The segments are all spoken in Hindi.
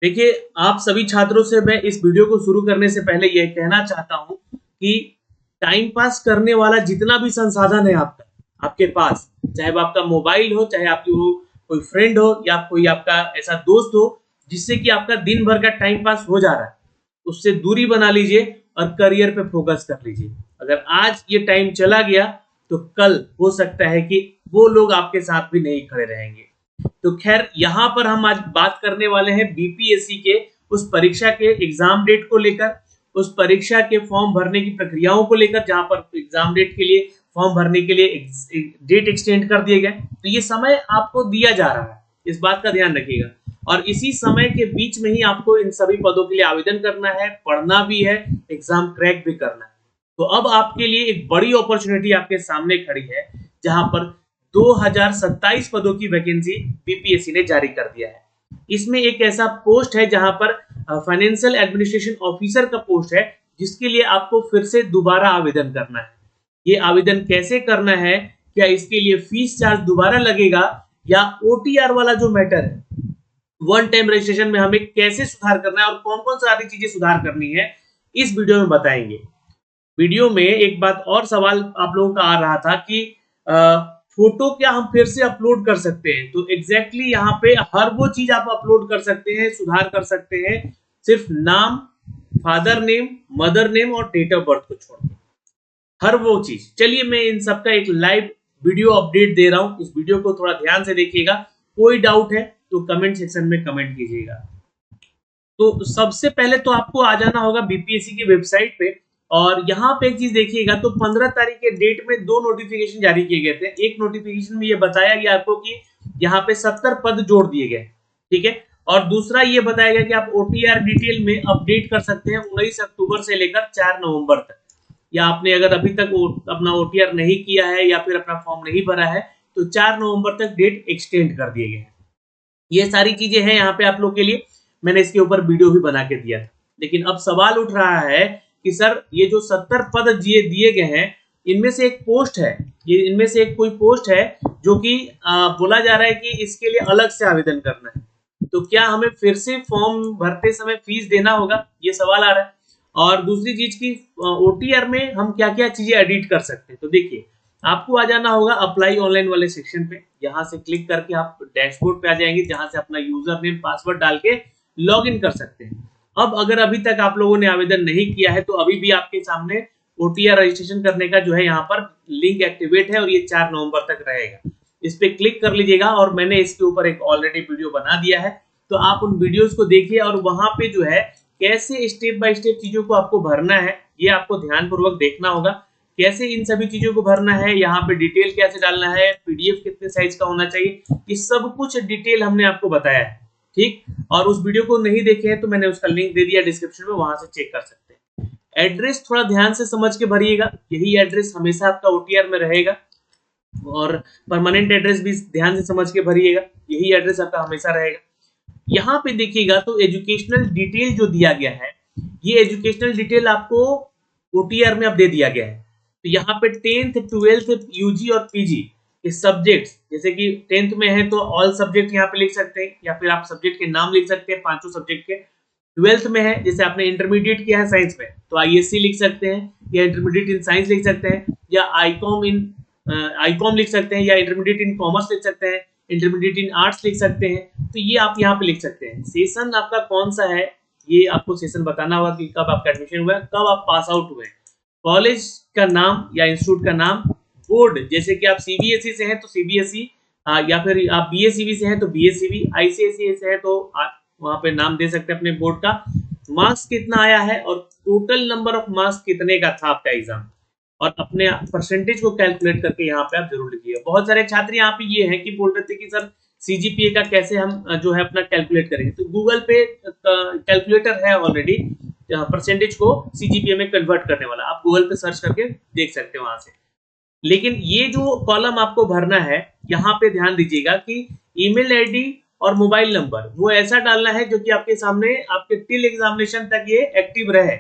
देखिए, आप सभी छात्रों से मैं इस वीडियो को शुरू करने से पहले यह कहना चाहता हूं कि टाइम पास करने वाला जितना भी संसाधन है आपका आपके पास, चाहे वो आपका मोबाइल हो, चाहे आपकी वो कोई फ्रेंड हो या कोई आपका ऐसा दोस्त हो जिससे कि आपका दिन भर का टाइम पास हो जा रहा है, उससे दूरी बना लीजिए और करियर पे फोकस कर लीजिए। अगर आज ये टाइम चला गया तो कल हो सकता है कि वो लोग आपके साथ भी नहीं खड़े रहेंगे। तो खैर, यहाँ पर हम आज बात करने वाले हैं बीपीएससी के उस परीक्षा के एग्जाम डेट को लेकर, उस परीक्षा के फॉर्म भरने की प्रक्रियाओं को लेकर, जहां पर एग्जाम डेट के लिए फॉर्म भरने के लिए डेट एक्सटेंड कर दिए गए। तो ये समय आपको दिया जा रहा है, इस बात का ध्यान रखिएगा। और इसी समय के बीच में ही आपको इन सभी पदों के लिए आवेदन करना है, पढ़ना भी है, एग्जाम क्रैक भी करना है। तो अब आपके लिए एक बड़ी अपॉर्चुनिटी आपके सामने खड़ी है, जहां पर 2027 पदों की वैकेंसी बीपीएससी ने जारी कर दिया है। इसमें एक ऐसा पोस्ट है जहां पर फाइनेंशियल एडमिनिस्ट्रेशन ऑफिसर का पोस्ट है, जिसके लिए आपको फिर से दोबारा आवेदन करना है। ये आवेदन कैसे करना है, क्या इसके लिए फीस चार्ज दोबारा लगेगा, या ओटीआर वाला जो मैटर है, वन टाइम रजिस्ट्रेशन में हमें कैसे सुधार करना है और कौन कौन सारी चीजें सुधार करनी है, इस वीडियो में बताएंगे। वीडियो में एक बात और सवाल आप लोगों का आ रहा था कि फोटो क्या हम फिर से अपलोड कर सकते हैं। तो एग्जैक्टली यहाँ पे हर वो चीज आप अपलोड कर सकते हैं, सुधार कर सकते हैं, सिर्फ नाम, फादर नेम, मदर नेम और डेट ऑफ बर्थ को छोड़, हर वो चीज। चलिए, मैं इन सबका एक लाइव वीडियो अपडेट दे रहा हूं, इस वीडियो को थोड़ा ध्यान से देखिएगा। कोई डाउट है तो कमेंट सेक्शन में कमेंट कीजिएगा। तो सबसे पहले तो आपको आ जाना होगा बीपीएससी की वेबसाइट पे, और यहाँ पे एक चीज देखिएगा। तो 15 तारीख के डेट में 2 नोटिफिकेशन जारी किए गए थे। एक नोटिफिकेशन में ये बताया गया आपको कि यहाँ पे 70 पद जोड़ दिए गए, ठीक है। और दूसरा ये बताया गया कि आप ओटीआर डिटेल में अपडेट कर सकते हैं 19 अक्टूबर से लेकर 4 नवंबर तक। या आपने अगर अभी तक अपना ओटीआर नहीं किया है या फिर अपना फॉर्म नहीं भरा है, तो 4 नवंबर तक डेट एक्सटेंड कर दिए गए हैं। ये सारी चीजें हैं यहाँ पे आप लोग के लिए, मैंने इसके ऊपर वीडियो भी बना के दिया था। लेकिन अब सवाल उठ रहा है कि सर, ये जो 70 पद दिए गए हैं, इनमें से एक पोस्ट है, ये इनमें से एक कोई पोस्ट है जो कि बोला जा रहा है कि इसके लिए अलग से आवेदन करना है। तो क्या हमें फिर से फॉर्म भरते समय फीस देना होगा, ये सवाल आ रहा है। और दूसरी चीज की ओटीआर में हम क्या क्या चीजें एडिट कर सकते हैं। तो देखिए, आपको आ जाना होगा अप्लाई ऑनलाइन वाले सेक्शन पे। यहाँ से क्लिक करके आप डैशबोर्ड पे आ जाएंगे, जहां से अपना यूजर नेम पासवर्ड डाल के लॉग इन कर सकते हैं। अब अगर अभी तक आप लोगों ने आवेदन नहीं किया है, तो अभी भी आपके सामने ओटीआर रजिस्ट्रेशन करने का जो है यहाँ पर लिंक एक्टिवेट है, और ये 4 नवंबर तक रहेगा। इस पे क्लिक कर लीजिएगा, और मैंने इसके ऊपर एक ऑलरेडी वीडियो बना दिया है, तो आप उन वीडियोस को देखिए। और वहां पे जो है कैसे स्टेप बाय स्टेप चीजों को आपको भरना है, ये आपको ध्यानपूर्वक देखना होगा। कैसे इन सभी चीजों को भरना है, यहाँ पे डिटेल कैसे डालना है, पीडीएफ कितने साइज का होना चाहिए, ये सब कुछ डिटेल हमने आपको बताया है, ठीक। और उस वीडियो को नहीं देखे हैं तो मैंने उसका लिंक दे दिया डिस्क्रिप्शन में, वहां से चेक कर सकते हैं। एड्रेस थोड़ा ध्यान से समझ के भरिएगा, यही एड्रेस हमेशा आपका ओटीआर में रहेगा। और परमानेंट एड्रेस भी ध्यान से समझ के भरिएगा, यही एड्रेस आपका हमेशा रहेगा। यहाँ पे देखिएगा तो एजुकेशनल डिटेल जो दिया गया है, ये एजुकेशनल डिटेल आपको ओटीआर में अब दे दिया गया है। तो यहाँ पे 10th 12th यूजी और पीजी के सब्जेक्ट्स, जैसे कि 10th में है तो ऑल सब्जेक्ट यहाँ पे लिख सकते हैं, या फिर आप सब्जेक्ट के नाम लिख सकते हैं, पांचों सब्जेक्ट के। 12th में है, जैसे आपने इंटरमीडिएट किया है साइंस में, तो आईएससी लिख सकते हैं, या इंटरमीडिएट इन साइंस लिख सकते हैं, या आईकॉम लिख सकते हैं, या इंटरमीडिएट इन कॉमर्स लिख सकते हैं, इंटरमीडिएट इन आर्ट्स लिख सकते हैं। तो ये आप यहाँ पे लिख सकते हैं। सेशन आपका कौन सा है, ये आपको सेशन बताना होगा कि कब आपका एडमिशन हुआ है, कब आप पास आउट हुए, कॉलेज का नाम या इंस्टीट्यूट का नाम, बोर्ड, जैसे कि आप सीबीएसई से हैं तो सीबीएसई, या फिर आप बीएसईबी से हैं तो बीएसईबी, आईसीएसई से है तो वहां पे नाम दे सकते हैं अपने बोर्ड का। मार्क्स कितना आया है और टोटल नंबर ऑफ मार्क्स कितने का था आपका एग्जाम, और अपने परसेंटेज को कैलकुलेट करके यहाँ पे आप जरूर लिखिए। बहुत सारे छात्र यहाँ पे ये है कि बोल रहे थे कि सर सीजीपीए का कैसे हम जो है अपना कैलकुलेट करेंगे। तो गूगल पे कैलकुलेटर है ऑलरेडी, परसेंटेज को सीजीपीए में कन्वर्ट करने वाला, आप गूगल पे सर्च करके देख सकते हैं वहां से। लेकिन ये जो कॉलम आपको भरना है, यहाँ पे ध्यान दीजिएगा कि ईमेल आईडी और मोबाइल नंबर वो ऐसा डालना है जो कि आपके सामने आपके टिल एग्जामिनेशन तक ये एक्टिव रहे,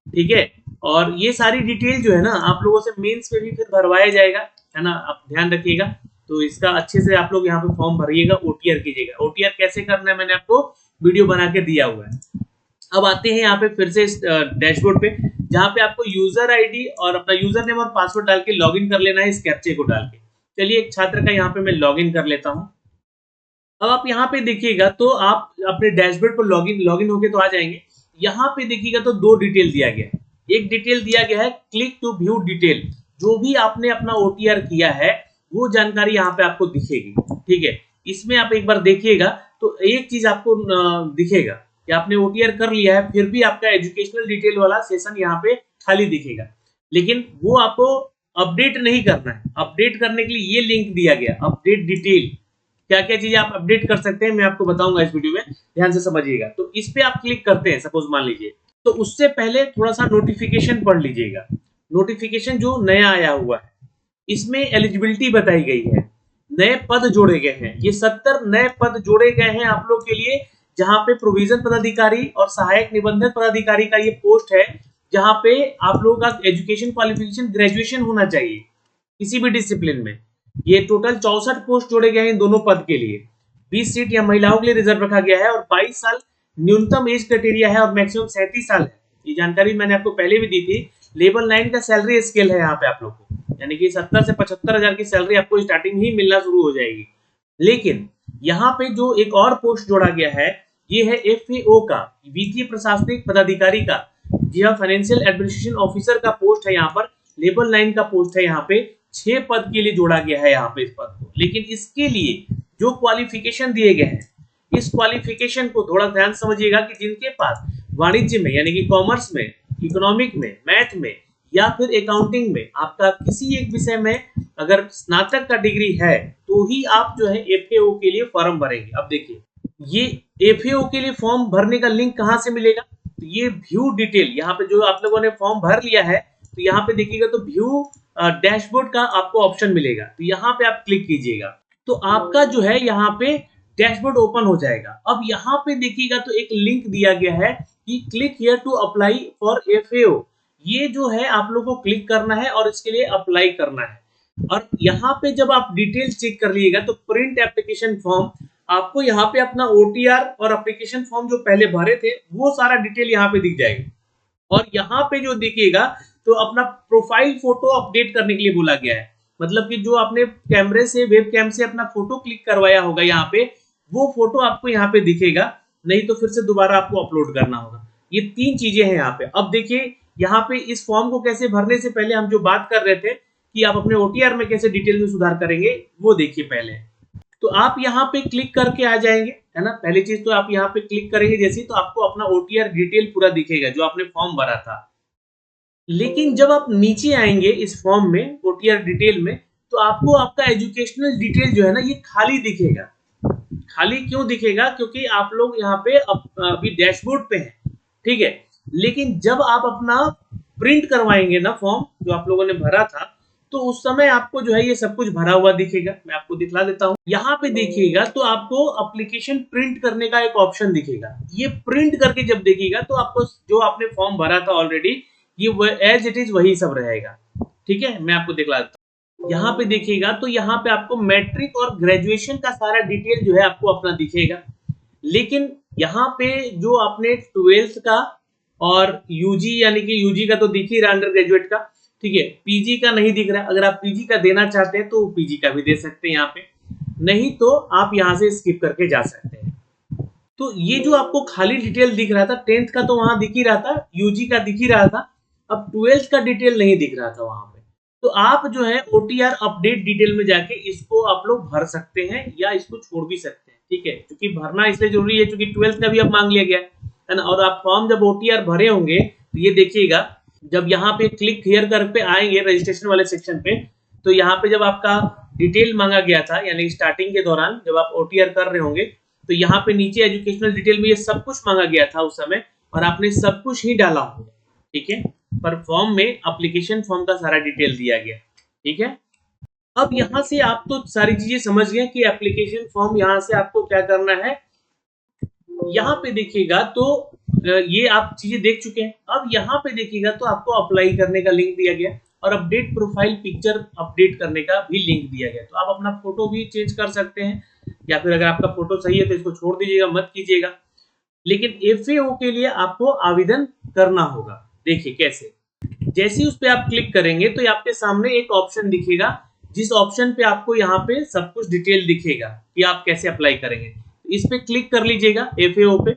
ठीक है। और ये सारी डिटेल जो है ना, आप लोगों से मेंस में भी फिर भरवाया जाएगा, है ना, आप ध्यान रखिएगा। तो इसका अच्छे से आप लोग यहाँ पे फॉर्म भरिएगा, ओटीआर कीजिएगा। ओटीआर कैसे करना है मैंने आपको वीडियो बना के दिया हुआ है। अब आते हैं यहाँ पे फिर से डैशबोर्ड पे, जहाँ पे आपको यूजर आईडी और अपना यूजर नेम और पासवर्ड डाल के लॉगिन कर लेना है इस कैप्चे को डाल के। चलिए एक छात्र का यहाँ पे मैं लॉगिन कर लेता हूँ। अब आप यहाँ पे देखिएगा तो आप अपने डैशबोर्ड पर लॉगिन होके तो आ जाएंगे। यहाँ पे देखिएगा तो दो डिटेल दिया गया है। एक डिटेल दिया गया है क्लिक टू व्यू डिटेल, जो भी आपने अपना ओटीआर किया है वो जानकारी यहाँ पे आपको दिखेगी। ठीक है, इसमें आप एक बार देखिएगा तो एक चीज आपको दिखेगा कि आपने ओटीआर कर लिया है, फिर भी आपका एजुकेशनल डिटेल वाला सेशन यहाँ पे खाली दिखेगा, लेकिन वो आपको अपडेट नहीं करना है। अपडेट करने के लिए ये लिंक दिया गया, अपडेट डिटेल। क्या क्या चीजें आप अपडेट कर सकते हैं मैं आपको बताऊंगा इस वीडियो में, ध्यान से समझिएगा। तो इस पे आप क्लिक करते हैं सपोज मान लीजिए, तो उससे पहले थोड़ा सा नोटिफिकेशन पढ़ लीजिएगा। नोटिफिकेशन जो नया आया हुआ है इसमें एलिजिबिलिटी बताई गई है, नए पद जोड़े गए हैं। ये 70 नए पद जोड़े गए हैं आप लोग के लिए, जहां पे प्रोविजन पदाधिकारी और सहायक निबंधन पदाधिकारी का ये पोस्ट है, जहां पे आप लोगों का एजुकेशन क्वालिफिकेशन ग्रेजुएशन होना चाहिए किसी भी डिसिप्लिन में। ये टोटल 64 पोस्ट जोड़े गए हैं इन दोनों पद के लिए। 20 सीट यहाँ महिलाओं के लिए रिजर्व रखा गया है और 22 साल न्यूनतम एज क्राइटेरिया है और मैक्सिमम 37 साल है। ये जानकारी मैंने आपको पहले भी दी थी। लेवल 9 का सैलरी स्केल है यहाँ पे आप लोग को, यानी कि 70 से 75 हजार की सैलरी आपको स्टार्टिंग ही मिलना शुरू हो जाएगी। लेकिन यहाँ पे जो एक और पोस्ट जोड़ा गया है ये है FAO का, वित्तीय प्रशासनिक पदाधिकारी का। जी हाँ, फाइनेंशियल एडमिनिस्ट्रेशन ऑफिसर का पोस्ट है यहाँ पर, लेवल 9 का पोस्ट है यहाँ पे। 6 पद के लिए जोड़ा गया है यहाँ पे इस पद को। लेकिन इसके लिए जो क्वालिफिकेशन दिए गए हैं, इस क्वालिफिकेशन को थोड़ा ध्यान समझिएगा कि जिनके पास वाणिज्य में यानी कि कॉमर्स में, इकोनॉमिक में, मैथ में या फिर अकाउंटिंग में आपका किसी एक विषय में अगर स्नातक का डिग्री है तो ही आप जो है FAO के लिए फॉर्म भरेंगे। अब देखिए ये FAO के लिए फॉर्म भरने का लिंक कहाँ से मिलेगा, तो ये व्यू डिटेल, यहाँ पे जो आप लोगों ने फॉर्म भर लिया है तो यहाँ पे देखिएगा तो व्यू डैशबोर्ड का आपको ऑप्शन मिलेगा, तो यहाँ पे आप क्लिक कीजिएगा तो आपका जो है यहाँ पे डैशबोर्ड ओपन हो जाएगा। अब यहाँ पे देखिएगा तो एक लिंक दिया गया है कि click here to apply for FAO। ये जो है आप लोगों को क्लिक करना है और इसके लिए अप्लाई करना है। और यहाँ पे जब आप डिटेल चेक कर लीजिएगा तो प्रिंट एप्लीकेशन फॉर्म, आपको यहाँ पे अपना OTR और एप्लीकेशन फॉर्म जो पहले भरे थे वो सारा डिटेल यहाँ पे दिख जाएगा। और यहाँ पे जो देखिएगा तो अपना प्रोफाइल फोटो अपडेट करने के लिए बोला गया है, मतलब कि जो आपने कैमरे से, वेब कैम से अपना फोटो क्लिक करवाया होगा यहाँ पे, वो फोटो आपको यहाँ पे दिखेगा, नहीं तो फिर से दोबारा आपको अपलोड करना होगा। ये 3 चीजें हैं यहाँ पे। अब देखिए यहाँ पे इस फॉर्म को कैसे भरने से पहले हम जो बात कर रहे थे कि आप अपने OTR में कैसे डिटेल में सुधार करेंगे, वो देखिए पहले। तो आप यहाँ पे क्लिक करके आ जाएंगे, है ना। पहली चीज तो आप यहाँ पे क्लिक करेंगे जैसे, तो आपको अपना OTR डिटेल पूरा दिखेगा जो आपने फॉर्म भरा था। लेकिन जब आप नीचे आएंगे इस फॉर्म में, OTR डिटेल में, तो आपको आपका एजुकेशनल डिटेल जो है ना ये खाली दिखेगा। खाली क्यों दिखेगा, क्योंकि आप लोग यहाँ पे अभी डैशबोर्ड पे हैं, ठीक है। लेकिन जब आप अपना प्रिंट करवाएंगे ना फॉर्म जो आप लोगों ने भरा था, तो उस समय आपको जो है ये सब कुछ भरा हुआ दिखेगा। मैं आपको दिखला देता हूँ। यहाँ पे देखिएगा तो आपको एप्लीकेशन प्रिंट करने का एक ऑप्शन दिखेगा। ये प्रिंट करके जब देखिएगा तो आपको जो आपने फॉर्म भरा था ऑलरेडी, ये एज इट इज वही सब रहेगा, ठीक है। मैं आपको दिखला देता हूँ। यहाँ पे देखिएगा तो यहाँ पे आपको मैट्रिक और ग्रेजुएशन का सारा डिटेल जो है आपको अपना दिखेगा। लेकिन यहाँ पे जो आपने 12th का और UG यानी कि UG का तो दिख ही रहा, अंडर ग्रेजुएट का, ठीक है। PG का नहीं दिख रहा। अगर आप PG का देना चाहते हैं तो PG का भी दे सकते हैं यहाँ पे, नहीं तो आप यहाँ से स्किप करके जा सकते हैं। तो ये जो आपको खाली डिटेल दिख रहा था, 10th का तो वहां दिख ही रहा था, UG का दिख ही रहा था, अब 12th का डिटेल नहीं दिख रहा था वहां पे। तो आप जो है OTR अपडेट डिटेल में जाके इसको आप लोग भर सकते हैं या इसको छोड़ भी सकते हैं, ठीक है। क्योंकि भरना इसलिए जरूरी है क्योंकि 12th का भी अब मांग लिया गया है ना। और आप फॉर्म जब OTR भरे होंगे तो ये देखिएगा, जब यहाँ पे क्लिक हियर कर पे आएंगे रजिस्ट्रेशन वाले सेक्शन पे, तो यहाँ पे जब आपका डिटेल मांगा गया था, यानी स्टार्टिंग के दौरान जब आप OTR कर रहे होंगे, तो यहाँ पे नीचे एजुकेशनल डिटेल में ये सब कुछ मांगा गया था उस समय, और आपने सब कुछ ही डाला होगा, ठीक है। पर फॉर्म में एप्लीकेशन फॉर्म का सारा डिटेल दिया गया, ठीक है। अब यहाँ से आप तो सारी चीजें समझ गए कि एप्लीकेशन फॉर्म यहाँ से आपको क्या करना है। यहाँ पे देखिएगा तो ये आप चीजें देख चुके हैं। अब यहाँ पे देखिएगा तो आपको अप्लाई करने का लिंक दिया गया। और अपडेट प्रोफाइल पिक्चर अपडेट करने का भी लिंक दिया गया है। तो आप अपना फोटो भी चेंज कर सकते हैं, या फिर अगर आपका फोटो सही है तो इसको छोड़ दीजिएगा, मत कीजिएगा। लेकिन FAO के लिए आपको आवेदन करना होगा। देखिए कैसे, जैसे ही उस पे आप क्लिक करेंगे तो आपके सामने एक ऑप्शन दिखेगा, जिस ऑप्शन पे आपको यहाँ पे सब कुछ डिटेल दिखेगा कि आप कैसे अप्लाई करेंगे। इस पे क्लिक कर लीजिएगा FAO पे।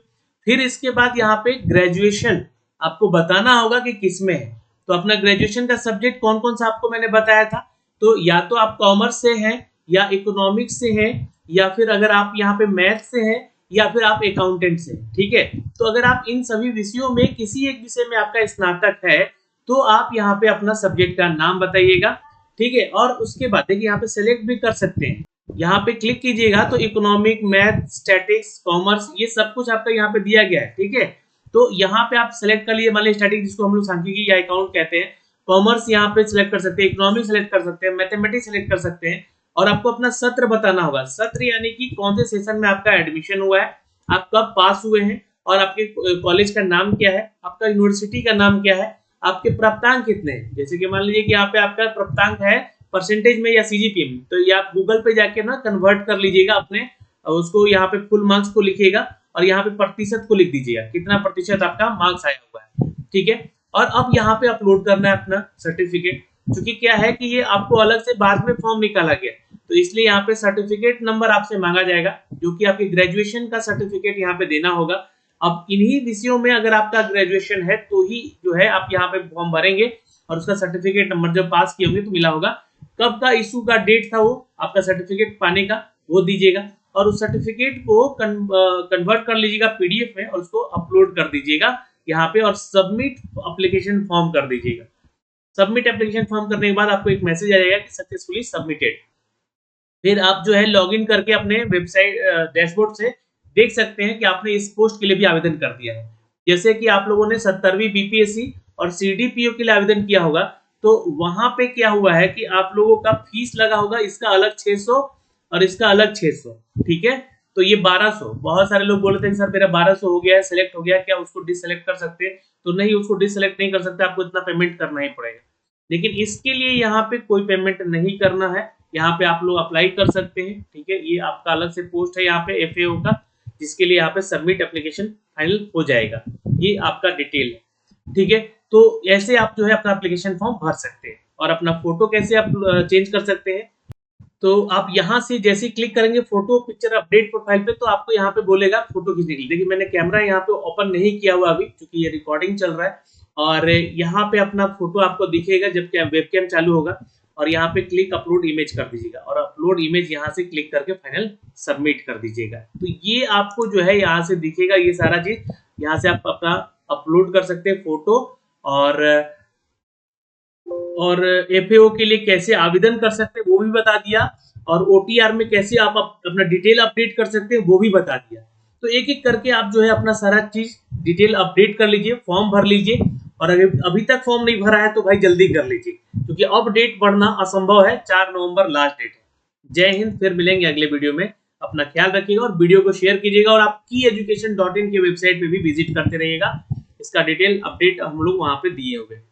फिर इसके बाद यहाँ पे ग्रेजुएशन आपको बताना होगा कि किसमें है। तो अपना ग्रेजुएशन का सब्जेक्ट कौन कौन सा आपको मैंने बताया था, तो या तो आप कॉमर्स से हैं, या इकोनॉमिक्स से हैं, या फिर अगर आप यहाँ पे मैथ से हैं, या फिर आप अकाउंटेंट से। ठीक है, तो अगर आप इन सभी विषयों में किसी एक विषय में आपका स्नातक है तो आप यहाँ पे अपना सब्जेक्ट का नाम बताइएगा। ठीक है, और उसके बाद देखिए यहाँ पे सेलेक्ट भी कर सकते हैं। यहाँ पे क्लिक कीजिएगा तो इकोनॉमिक, मैथ, स्टैटिक्स, कॉमर्स, ये सब कुछ आपका यहाँ पे दिया गया है। ठीक है, तो यहाँ पे आप सेलेक्ट कर लिए, मान लीजिए स्टैटिक्स जिसको हम लोग सांख्यिकी या अकाउंट कहते हैं, कॉमर्स यहाँ पे सिलेक्ट कर सकते हैं, इकोनॉमिक्स सेलेक्ट कर सकते हैं, मैथमेटिक्स सेलेक्ट कर सकते हैं। और आपको अपना सत्र बताना होगा, सत्र यानी कि कौन से सेशन में आपका एडमिशन हुआ है, आप कब पास हुए हैं, और आपके कॉलेज का नाम क्या है, आपका यूनिवर्सिटी का नाम क्या है, आपके प्राप्तांक कितने हैं। जैसे कि मान लीजिए कि यहाँ पे आपका प्राप्तांक है परसेंटेज में या CGPA में, तो ये आप गूगल पे जाके ना कन्वर्ट कर लीजिएगा अपने, उसको यहाँ पे फुल मार्क्स को लिखिएगा और यहाँ पे प्रतिशत को लिख दीजिएगा, कितना प्रतिशत आपका मार्क्स आया हुआ है। ठीक है, और अब यहाँ पे अपलोड करना है अपना सर्टिफिकेट। क्योंकि क्या है कि ये आपको अलग से बाद में फॉर्म निकाला गया, तो इसलिए यहाँ पे सर्टिफिकेट नंबर आपसे मांगा जाएगा, जो कि आपकी ग्रेजुएशन का सर्टिफिकेट यहाँ पे देना होगा। अब इन्हीं विषयों में अगर आपका ग्रेजुएशन है तो ही जो है आप यहाँ पे फॉर्म भरेंगे, और उसका सर्टिफिकेट नंबर जब पास किए होंगे तो मिला होगा, कब का इशू का डेट था वो आपका सर्टिफिकेट पाने का, वो दीजिएगा। और उस सर्टिफिकेट को कन्वर्ट कर लीजिएगा PDF में और उसको अपलोड कर दीजिएगा यहाँ पे, और सबमिट एप्लीकेशन फॉर्म कर दीजिएगा। सबमिट एप्लीकेशन फॉर्म करने के बाद आपको एक मैसेज आ जाएगा कि सक्सेसफुली सबमिटेड। फिर आप जो है लॉगिन करके अपने वेबसाइट डैशबोर्ड से देख सकते हैं कि आपने इस पोस्ट के लिए भी आवेदन कर दिया है। जैसे कि आप लोगों ने 70वीं BPSC और CDPO के लिए आवेदन किया होगा, तो वहां पे क्या हुआ है कि आप लोगों का फीस लगा होगा, इसका अलग 600 और इसका अलग 600। ठीक है, तो ये 1200। बहुत सारे लोग बोलते हैं सर मेरा 1200 हो गया है, सेलेक्ट हो गया, क्या उसको डिससेलेक्ट कर सकते हैं? तो नहीं, उसको डिससेलेक्ट नहीं कर सकते, आपको इतना पेमेंट करना ही पड़ेगा। लेकिन इसके लिए यहाँ पे कोई पेमेंट नहीं करना है, यहाँ पे आप लोग अप्लाई कर सकते हैं। ठीक है, ये आपका अलग से पोस्ट है यहाँ पे FAO का, जिसके लिए यहाँ पे सबमिट एप्लीकेशन फाइनल हो जाएगा। ये आपका डिटेल है। ठीक है, तो ऐसे आप जो है अपना एप्लीकेशन फॉर्म भर सकते हैं। और अपना फोटो कैसे आप चेंज कर सकते हैं, तो आप यहाँ से जैसे क्लिक करेंगे फोटो पिक्चर अपडेट प्रोफाइल पे, तो आपको यहाँ पे बोलेगा फोटो खींचने के लिए। देखिए मैंने कैमरा यहाँ पे ओपन नहीं किया हुआ अभी, क्योंकि ये रिकॉर्डिंग चल रहा है। और यहाँ पे अपना फोटो आपको दिखेगा जब वेबकैम चालू होगा, और यहाँ पे क्लिक अपलोड इमेज कर दीजिएगा, और अपलोड इमेज यहाँ से क्लिक करके फाइनल सबमिट कर दीजिएगा। तो ये आपको जो है यहाँ से दिखेगा, ये सारा चीज यहाँ से आप अपना अपलोड कर सकते हैं फोटो। और FAO के लिए कैसे आवेदन कर सकते हैं वो भी बता दिया, और OTR में कैसे आप अपना डिटेल अपडेट कर सकते हैं वो भी बता दिया। तो एक एक करके आप जो है अपना सारा चीज डिटेल अपडेट कर लीजिए, फॉर्म भर लीजिए। और अगर अभी तक फॉर्म नहीं भरा है तो भाई जल्दी कर लीजिए, क्योंकि अब डेट बढ़ना असंभव है, 4 नवंबर लास्ट डेट है। जय हिंद, फिर मिलेंगे अगले वीडियो में। अपना ख्याल रखिएगा और वीडियो को शेयर कीजिएगा, और आप kyeducation.in के वेबसाइट पे भी विजिट करते रहिएगा। इसका डिटेल अपडेट हम लोग वहां पे दिए हुए हैं।